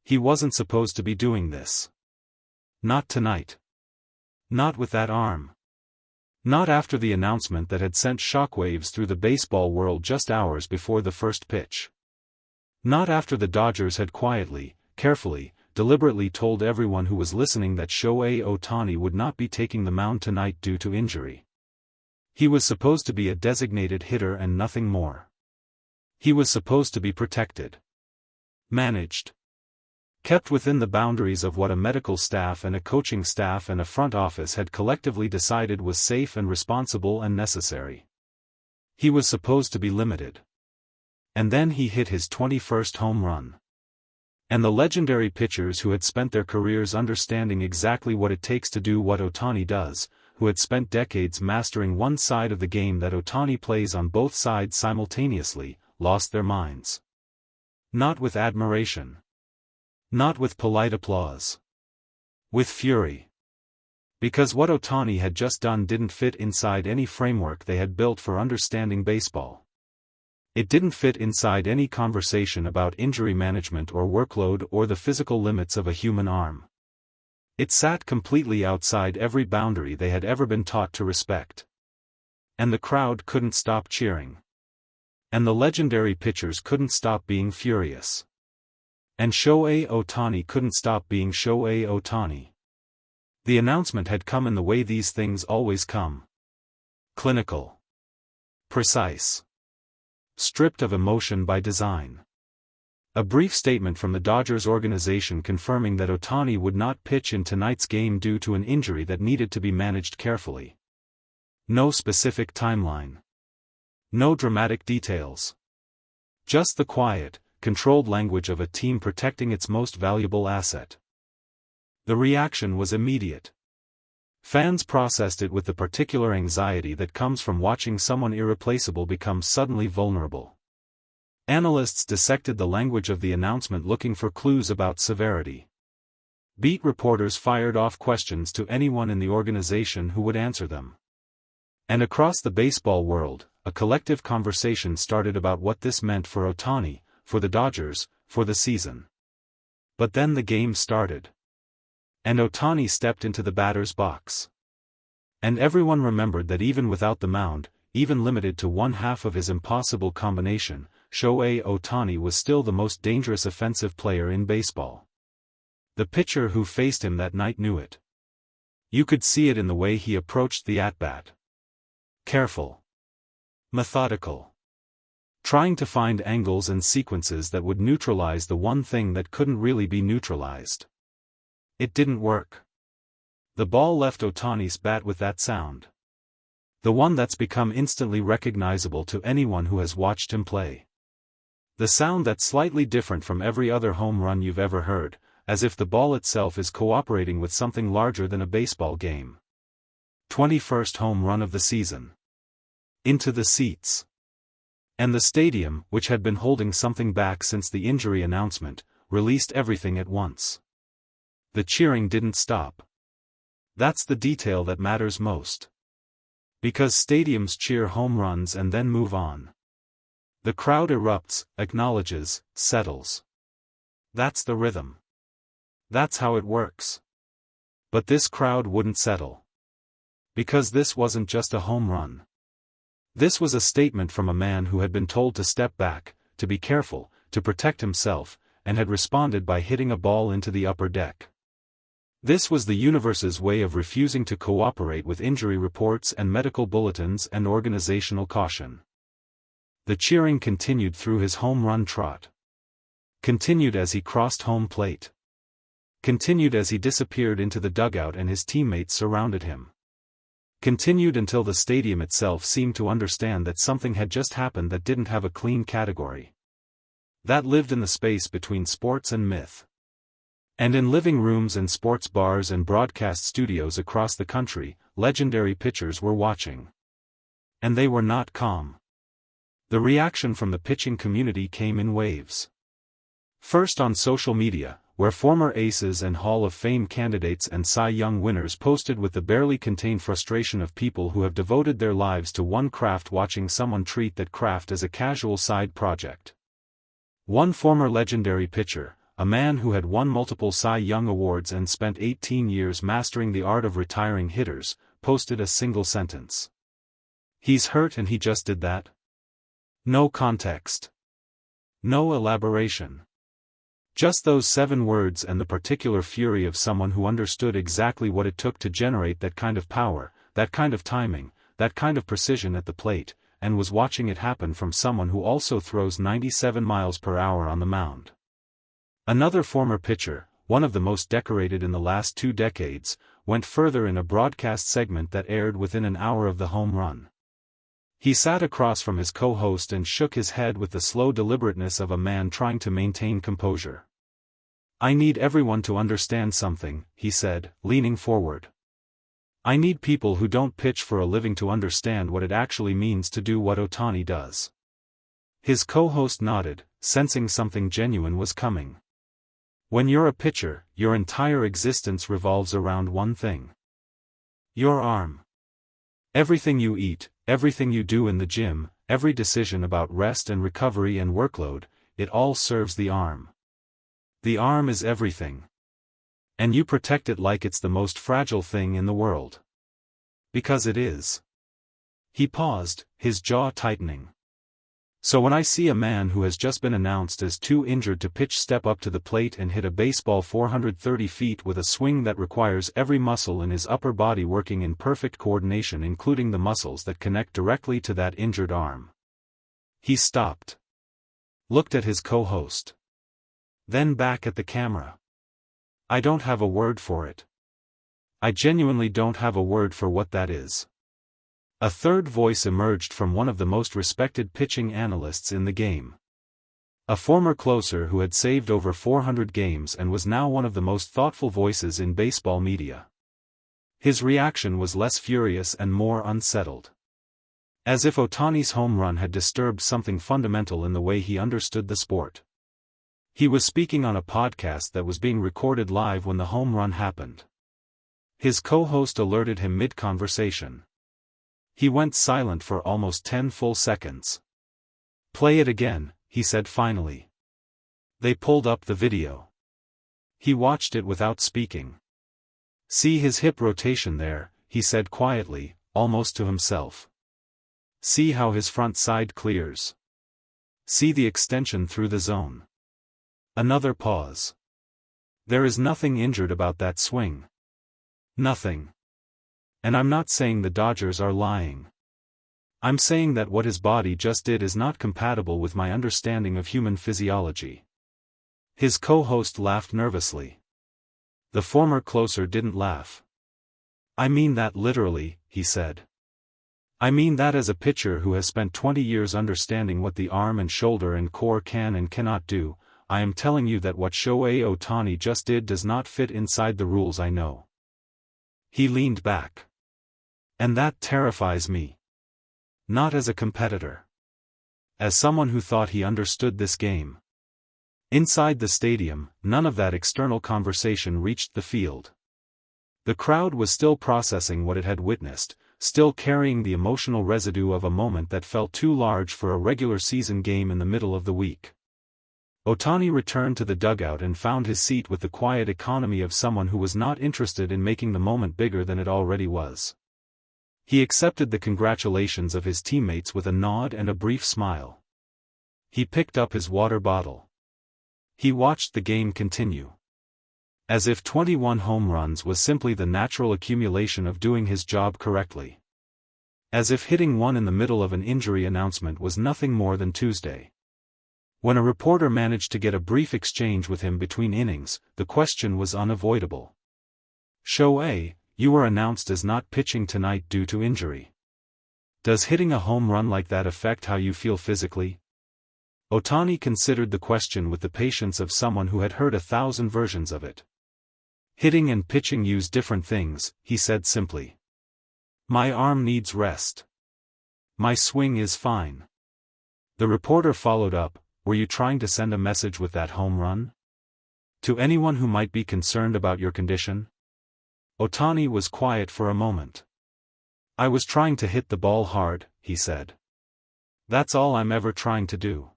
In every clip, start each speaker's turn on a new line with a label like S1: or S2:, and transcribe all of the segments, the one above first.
S1: He wasn't supposed to be doing this. Not tonight. Not with that arm. Not after the announcement that had sent shockwaves through the baseball world just hours before the first pitch. Not after the Dodgers had quietly, carefully, deliberately told everyone who was listening that Shohei Ohtani would not be taking the mound tonight due to injury. He was supposed to be a designated hitter and nothing more. He was supposed to be protected. Managed. Kept within the boundaries of what a medical staff and a coaching staff and a front office had collectively decided was safe and responsible and necessary. He was supposed to be limited. And then he hit his 21st home run. And the legendary pitchers who had spent their careers understanding exactly what it takes to do what Ohtani does, who had spent decades mastering one side of the game that Ohtani plays on both sides simultaneously, lost their minds. Not with admiration. Not with polite applause. With fury. Because what Ohtani had just done didn't fit inside any framework they had built for understanding baseball. It didn't fit inside any conversation about injury management or workload or the physical limits of a human arm. It sat completely outside every boundary they had ever been taught to respect. And the crowd couldn't stop cheering. And the legendary pitchers couldn't stop being furious. And Shohei Ohtani couldn't stop being Shohei Ohtani. The announcement had come in the way these things always come. Clinical. Precise. Stripped of emotion by design. A brief statement from the Dodgers organization confirming that Ohtani would not pitch in tonight's game due to an injury that needed to be managed carefully. No specific timeline. No dramatic details. Just the quiet, controlled language of a team protecting its most valuable asset. The reaction was immediate. Fans processed it with the particular anxiety that comes from watching someone irreplaceable become suddenly vulnerable. Analysts dissected the language of the announcement looking for clues about severity. Beat reporters fired off questions to anyone in the organization who would answer them. And across the baseball world, a collective conversation started about what this meant for Ohtani, for the Dodgers, for the season. But then the game started. And Ohtani stepped into the batter's box. And everyone remembered that even without the mound, even limited to one half of his impossible combination, Shohei Ohtani was still the most dangerous offensive player in baseball. The pitcher who faced him that night knew it. You could see it in the way he approached the at-bat. Careful. Methodical. Trying to find angles and sequences that would neutralize the one thing that couldn't really be neutralized. It didn't work. The ball left Ohtani's bat with that sound. The one that's become instantly recognizable to anyone who has watched him play. The sound that's slightly different from every other home run you've ever heard, as if the ball itself is cooperating with something larger than a baseball game. 21st home run of the season. Into the seats. And the stadium, which had been holding something back since the injury announcement, released everything at once. The cheering didn't stop. That's the detail that matters most. Because stadiums cheer home runs and then move on. The crowd erupts, acknowledges, settles. That's the rhythm. That's how it works. But this crowd wouldn't settle. Because this wasn't just a home run. This was a statement from a man who had been told to step back, to be careful, to protect himself, and had responded by hitting a ball into the upper deck. This was the universe's way of refusing to cooperate with injury reports and medical bulletins and organizational caution. The cheering continued through his home run trot. Continued as he crossed home plate. Continued as he disappeared into the dugout and his teammates surrounded him. Continued until the stadium itself seemed to understand that something had just happened that didn't have a clean category. That lived in the space between sports and myth. And in living rooms and sports bars and broadcast studios across the country, legendary pitchers were watching. And they were not calm. The reaction from the pitching community came in waves. First on social media, where former aces and Hall of Fame candidates and Cy Young winners posted with the barely contained frustration of people who have devoted their lives to one craft watching someone treat that craft as a casual side project. One former legendary pitcher, a man who had won multiple Cy Young awards and spent 18 years mastering the art of retiring hitters, posted a single sentence. "He's hurt and he just did that?" No context. No elaboration. Just those 7 words and the particular fury of someone who understood exactly what it took to generate that kind of power, that kind of timing, that kind of precision at the plate, and was watching it happen from someone who also throws 97 miles per hour on the mound. Another former pitcher, one of the most decorated in the last 2 decades, went further in a broadcast segment that aired within an hour of the home run. He sat across from his co-host and shook his head with the slow deliberateness of a man trying to maintain composure. "I need everyone to understand something," he said, leaning forward. "I need people who don't pitch for a living to understand what it actually means to do what Ohtani does." His co-host nodded, sensing something genuine was coming. When you're a pitcher, your entire existence revolves around one thing. Your arm. Everything you eat, everything you do in the gym, every decision about rest and recovery and workload, it all serves the arm. The arm is everything. And you protect it like it's the most fragile thing in the world. Because it is. He paused, his jaw tightening. So when I see a man who has just been announced as too injured to pitch step up to the plate and hit a baseball 430 feet with a swing that requires every muscle in his upper body working in perfect coordination, including the muscles that connect directly to that injured arm. He stopped. Looked at his co-host. Then back at the camera. "I don't have a word for it. I genuinely don't have a word for what that is." A third voice emerged from one of the most respected pitching analysts in the game. A former closer who had saved over 400 games and was now one of the most thoughtful voices in baseball media. His reaction was less furious and more unsettled. As if Ohtani's home run had disturbed something fundamental in the way he understood the sport. He was speaking on a podcast that was being recorded live when the home run happened. His co-host alerted him mid-conversation. He went silent for almost 10 full seconds. "Play it again," he said finally. They pulled up the video. He watched it without speaking. "See his hip rotation there," he said quietly, almost to himself. "See how his front side clears. See the extension through the zone." Another pause. "There is nothing injured about that swing. Nothing. And I'm not saying the Dodgers are lying. I'm saying that what his body just did is not compatible with my understanding of human physiology." His co-host laughed nervously. The former closer didn't laugh. "I mean that literally," he said. "I mean that as a pitcher who has spent 20 years understanding what the arm and shoulder and core can and cannot do, I am telling you that what Shohei Ohtani just did does not fit inside the rules I know." He leaned back. "And that terrifies me. Not as a competitor. As someone who thought he understood this game." Inside the stadium, none of that external conversation reached the field. The crowd was still processing what it had witnessed, still carrying the emotional residue of a moment that felt too large for a regular season game in the middle of the week. Ohtani returned to the dugout and found his seat with the quiet economy of someone who was not interested in making the moment bigger than it already was. He accepted the congratulations of his teammates with a nod and a brief smile. He picked up his water bottle. He watched the game continue. As if 21 home runs was simply the natural accumulation of doing his job correctly. As if hitting one in the middle of an injury announcement was nothing more than Tuesday. When a reporter managed to get a brief exchange with him between innings, the question was unavoidable. "Shohei, you were announced as not pitching tonight due to injury. Does hitting a home run like that affect how you feel physically?" Ohtani considered the question with the patience of someone who had heard 1,000 versions of it. "Hitting and pitching use different things," he said simply. "My arm needs rest. My swing is fine." The reporter followed up, "Were you trying to send a message with that home run? To anyone who might be concerned about your condition?" Ohtani was quiet for a moment. "I was trying to hit the ball hard," he said. "That's all I'm ever trying to do."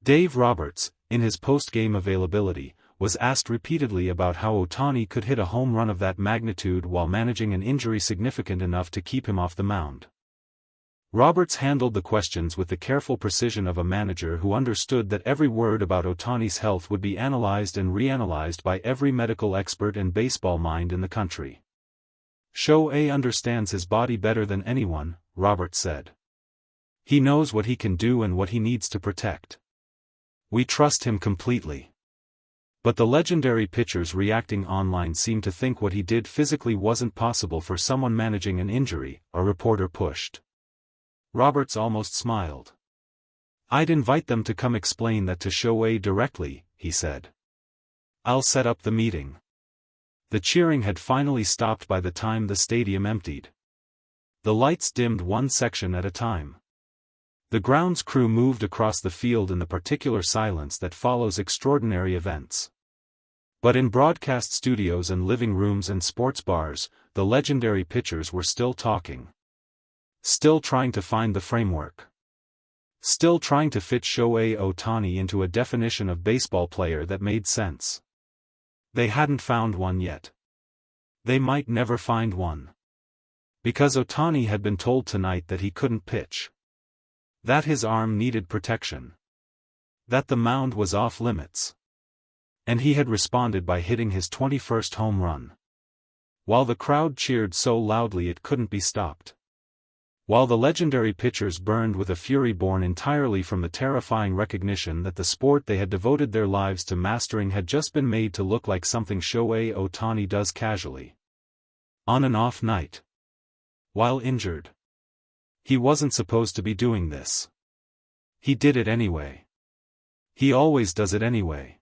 S1: Dave Roberts, in his post-game availability, was asked repeatedly about how Ohtani could hit a home run of that magnitude while managing an injury significant enough to keep him off the mound. Roberts handled the questions with the careful precision of a manager who understood that every word about Ohtani's health would be analyzed and reanalyzed by every medical expert and baseball mind in the country. "Shohei understands his body better than anyone," Roberts said. "He knows what he can do and what he needs to protect. We trust him completely." But the legendary pitchers reacting online seemed to think what he did physically wasn't possible for someone managing an injury, a reporter pushed. Roberts almost smiled. "I'd invite them to come explain that to Shohei directly," he said. "I'll set up the meeting." The cheering had finally stopped by the time the stadium emptied. The lights dimmed one section at a time. The grounds crew moved across the field in the particular silence that follows extraordinary events. But in broadcast studios and living rooms and sports bars, the legendary pitchers were still talking. Still trying to find the framework. Still trying to fit Shohei Ohtani into a definition of baseball player that made sense. They hadn't found one yet. They might never find one. Because Ohtani had been told tonight that he couldn't pitch. That his arm needed protection. That the mound was off limits. And he had responded by hitting his 21st home run. While the crowd cheered so loudly it couldn't be stopped. While the legendary pitchers burned with a fury born entirely from the terrifying recognition that the sport they had devoted their lives to mastering had just been made to look like something Shohei Ohtani does casually. On an off night. While injured. He wasn't supposed to be doing this. He did it anyway. He always does it anyway.